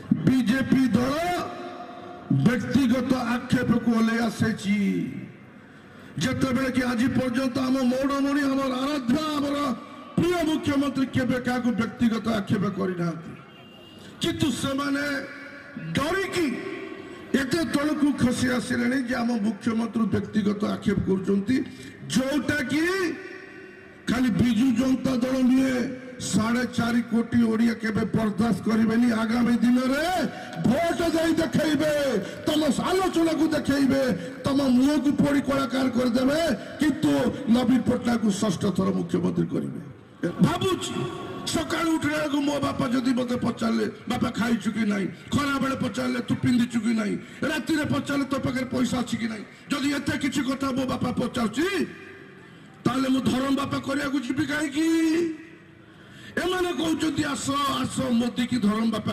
BJP दल व्यक्तिगत आक्षेप को ओल्लै आसी जितेबले कि आज पर्यंत आम मौड़मणि आम आराध्या आम प्रिय मुख्यमंत्री केबे क्या व्यक्तिगत आक्षेप करना किंतु से डरिकी एते तलकू खसी आसिले जे आम मुख्यमंत्री व्यक्तिगत आक्षेप करोटा कि खाली बिजु जनता दल निये 4.5 कोटी ओडिया केबे बर्दाश्त करेनि आगामी दिन में भोट दे देखेबे तुम आलोचना को देखेबे तुम मुह को पोड़ी कलाकार करदे किंतु नवीन पट्टनायक को 6ठ थर मुख्यमंत्री करेंगे भावुची सका उठला मो बापा जदि मत पचारे बापा खाइचु कि ना खरा बेले पचारे तू पिंधिचु कि ना राति पचारे तो पाखे पैसा अच्छी कि ना जदि एत किसी कथा मो बापा पचारुची ताले मु धरम बापा करने जी कहीं एम कहते आस आस मोदी की धरम बापा